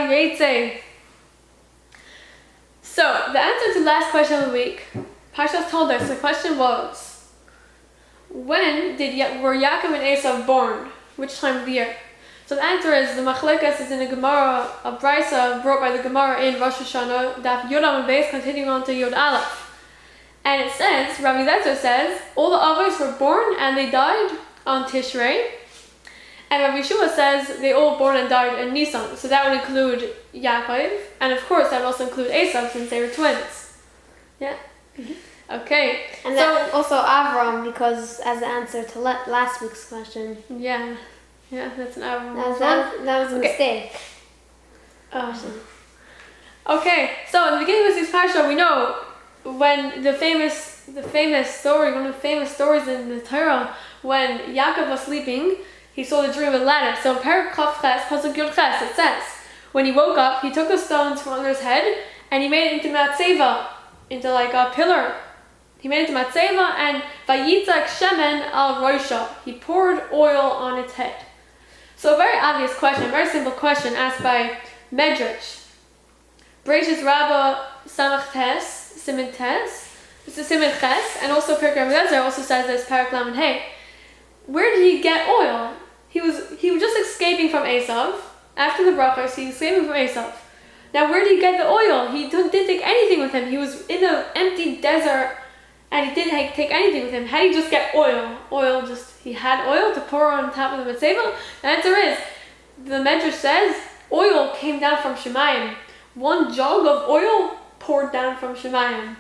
Vayetze. So, the answer to the last question of the week, Parshas told us, the question was, when were Yaakov and Esav born? Which time of the year? So the answer is, the Machlekas is in a Gemara, a Brisa brought by the Gemara in Rosh Hashanah, Daf Yudam and Beis, continuing on to Yud Aleph. And it says, Rabbi Vayetze says, all the Avos were born and they died on Tishrei. And Rabbi Yeshua says they all born and died in Nisan. So that would include Yaakov, and of course that would also include Esav since they were twins. Yeah? Mm-hmm. Okay. And so also Avram, because as the answer to last week's question. Yeah, that's an Avram. That was a mistake. Okay, so in the beginning of this Parsha, we know when the famous story, one of the famous stories in the Torah, when Yaakov was sleeping, he saw the dream of a ladder. So in Perek Chav Ches, Pasuk Yud Ches, it says, when he woke up, he took the stones from under his head and he made it into matzeva, into like a pillar. He made it into matzeva and Vayitzak shemen al roisha. He poured oil on its head. So a very obvious question, a very simple question asked by Medrash. Breishis Rabbah Samach Tes, Siman Tes, this is Siman Ches, and also Perek Rabbi Eliezer also says this Perek Lamed Hey. Where did he get oil? He was just escaping from Esav. After the brachos, he was escaping from Esav. Now, where did he get the oil? He didn't take anything with him. He was in an empty desert, and he didn't take anything with him. How did he just get oil? He had oil to pour on top of the mitzvah? The answer is, the Medrash says, oil came down from Shemayim. One jug of oil poured down from Shemayim.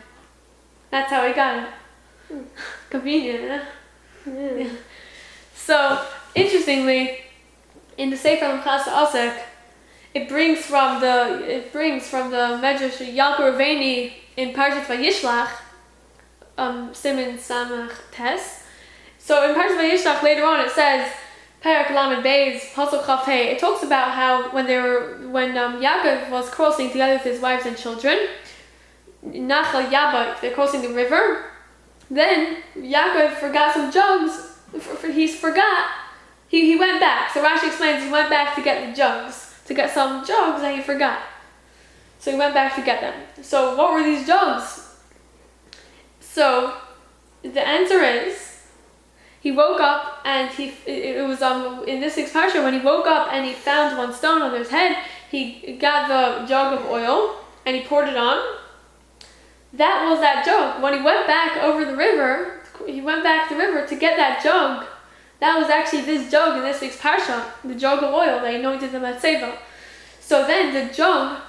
That's how he got it. Convenient, huh? Yeah. So, interestingly, in the Sefer Lamchas Asek, it brings from the Medrash Yaakov Raveni in Parshas Vayishlach, Siman Samach Tes. So in Parshas Vayishlach later on it says, Perek Lamed Beis Pasuk Chaf Hey. It talks about how when Yaakov was crossing together with his wives and children, Nachal Yabak, they're crossing the river. Then Yaakov forgot some jugs. He went back. So Rashi explains he went back to get the jugs, to get some jugs that he forgot. So he went back to get them. So what were these jugs? So the answer is, he woke up and it was in this week's Parsha, when he woke up and he found one stone on his head, he got the jug of oil and he poured it on. That was that jug. When he went back over the river, to get that jug. That was actually this jug in this week's Parsha, the jug of oil that anointed the matzeva. So then the jug,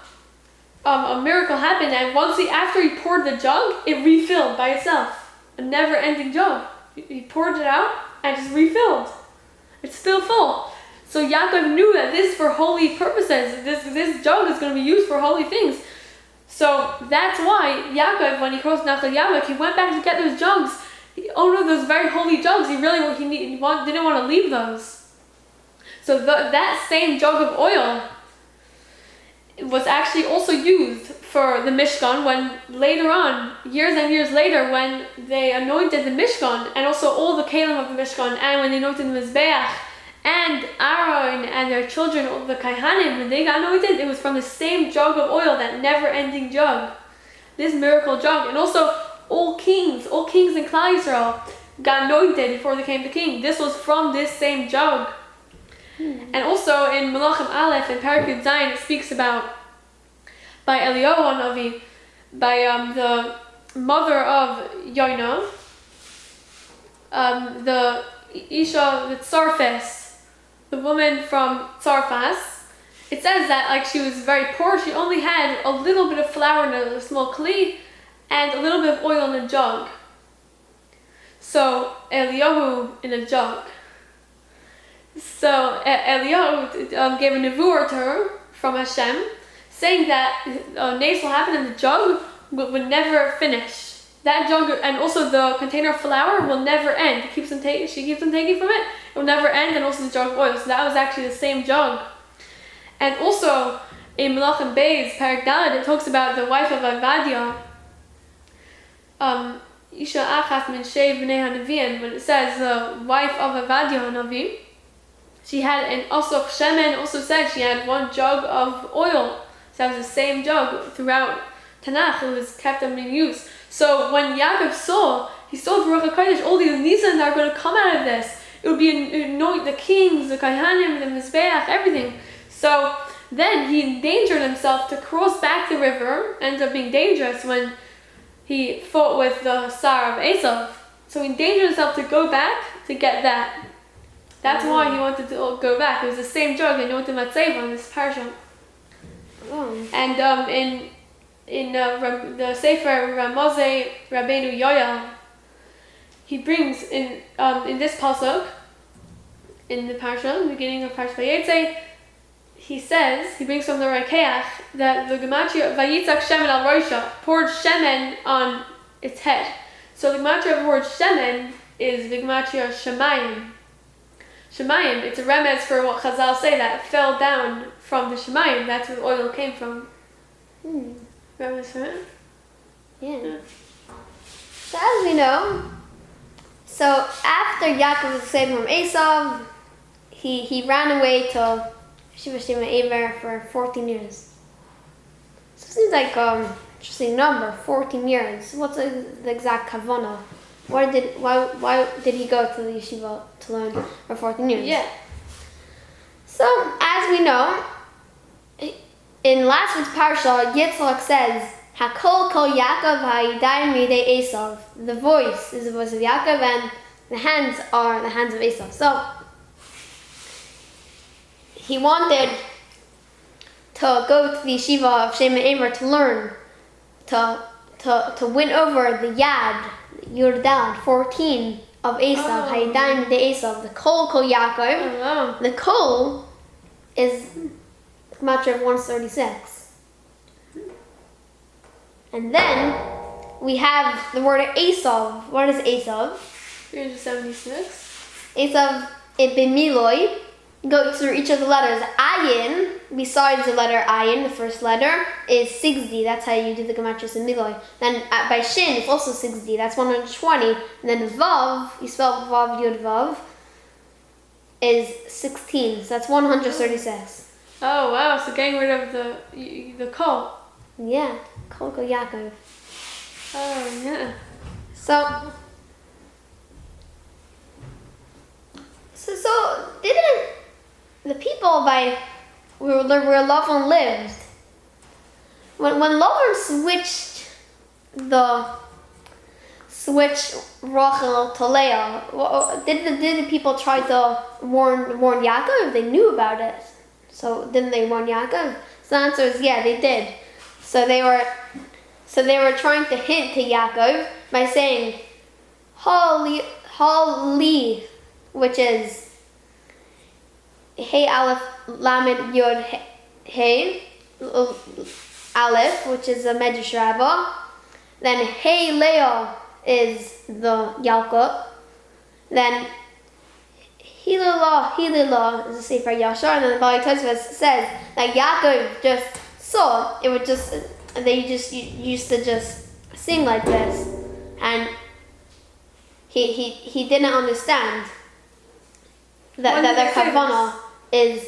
a miracle happened, and after he poured the jug, it refilled by itself. A never-ending jug. He poured it out and just refilled. It's still full. So Yaakov knew that this is for holy purposes. This jug is going to be used for holy things. So that's why Yaakov, when he crossed Nachal Yabak, he went back to get those jugs. Those very holy jugs. He didn't want to leave those. So that same jug of oil was actually also used for the Mishkan when later on, years and years later, when they anointed the Mishkan and also all the Kalim of the Mishkan, and when they anointed the Mizbeach, and Aaron and their children, all the Kaihanim, when they got anointed, it was from the same jug of oil, that never-ending jug. This miracle jug. And also, all kings in Klal Yisrael got anointed before they came to king. This was from this same jug. And also in Melachim Aleph and Perek Yud Zayin, it speaks about, by Eliyahu Hanavi, by the mother of Yoina, the Isha, the Tsarfas, the woman from Tsarfas. It says that she was very poor. She only had a little bit of flour in a small kli and a little bit of oil in a jug. So Eliyahu in a jug. So Eliyahu gave a nevuah to her from Hashem, saying that nace will happen and the jug would never finish. That jug, and also the container of flour, will never end. She keeps on taking from it. It will never end, and also the jug of oil. So that was actually the same jug. And also in Melachim Beis, Perek Daled, it talks about the wife of Avadia, Isha Achas min Shei Bnei HaNeviim, when it says the wife of Avadia HaNavi, she had, and also Shemen also said she had one jug of oil. So that was the same jug throughout Tanakh. It was kept in use. So when Yaakov saw, he saw the Ruach HaKodesh, all these nisan that are going to come out of this. It would be anoint the kings, the Kohanim, the Mizbeach, everything. So then he endangered himself to cross back the river. Ended up being dangerous when he fought with the Sar of Esav. So he endangered himself to go back to get that. That's why he wanted to go back. It was the same jug they anointed Matzeva on this Parsha. And in the Sefer Ramazeh Rabbeinu Yoel, he brings in this pasuk, in the Parsha, in the beginning of Parshas Vayetze, he brings from the Rakeach that the gematria Vayitzak Shemen al Rosha, poured Shemen on its head. So the gematria of the word Shemen is the gematria Shemayim. Shemayim, it's a remez for what Chazal say that fell down from the Shemayim. That's where the oil came from. Remez for it? Yeah. So as we know, so after Yaakov was saved from Esav, he ran away to Shiva Shema Eber for 14 years. So it seems like interesting number, 14 years. What's the exact kavanah? Why did he go to the yeshiva to learn for 14 years? Yeah. So as we know, in last week's parsha, Yitzchak says, "Hakol kol Yaakov ha'yidayim midei Esav." The voice is the voice of Yaakov, and the hands are the hands of Esav. So he wanted to go to the yeshiva of Shema Emer to learn, to win over the Yud 14 of Esav, Hayidayim de Esav, the Kol Yaakov. The Kol is the gematria of 136. And then we have the word Esav. What is Esav? 376. Esav Ibimiloi. Go through each of the letters. Ayin, besides the letter Ayin, the first letter, is 60. That's how you do the gematria in Miloi. Then by Shin, it's also 60. That's 120. And then Vav, you spell Vav, Yud, Vav, is 16. So that's 136. Oh wow! So getting rid of the Kol. Yeah, Kol Yaakov. Oh yeah. So didn't the people where Lavan lived, when Lavan switched Rachel to Leah, did the people try to warn Yaakov? They knew about it, so didn't they warn Yaakov? So the answer is yeah, they did. So they were trying to hint to Yaakov by saying Hali, which is Hey Aleph Lamed Yod Hey Aleph, which is a Medrash Rabbah. Then Hey Leah is the Yalkut. Then Hilila is the Sefer Yashar. And then the Vayetze says that Yaakov just saw it would just used to just sing like this, and he didn't understand that their kavanah is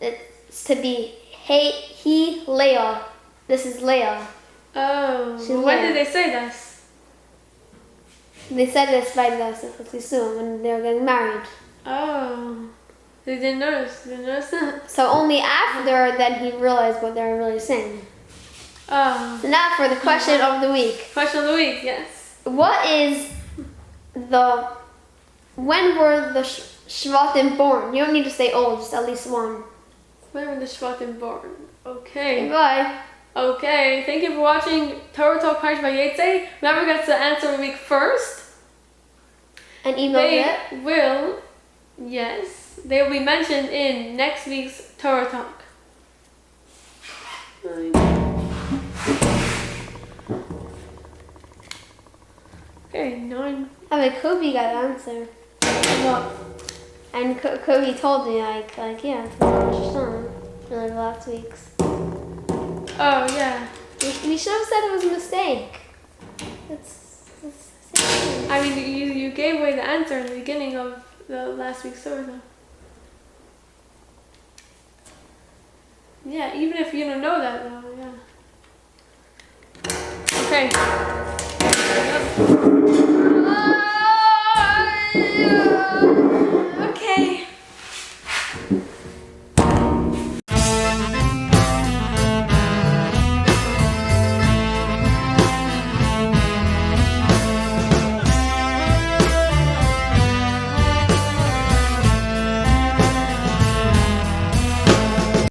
it's to be he Leah. This is Leah. Oh. When did they say this? They said this by the soon when they were getting married. Oh. They didn't notice. That. So only after then he realized what they were really saying. Oh. So now for the question of the week. Question of the week, yes. What is when were the Shvatim born? You don't need to say old, just at least one. When were the Shvatim born? Okay. Bye. Okay, thank you for watching Torah Talk Parshas Vayetze. Whoever gets the answer of the week first, and email they will be mentioned in next week's Torah Talk. Okay, 9. I mean, Kobe got an answer. What? And Kobe told me, yeah, it's the last week's. Oh, yeah. We should have said it was a mistake. I mean, you gave away the answer in the beginning of the last week's Torah. Yeah, even if you don't know that though, yeah. Okay.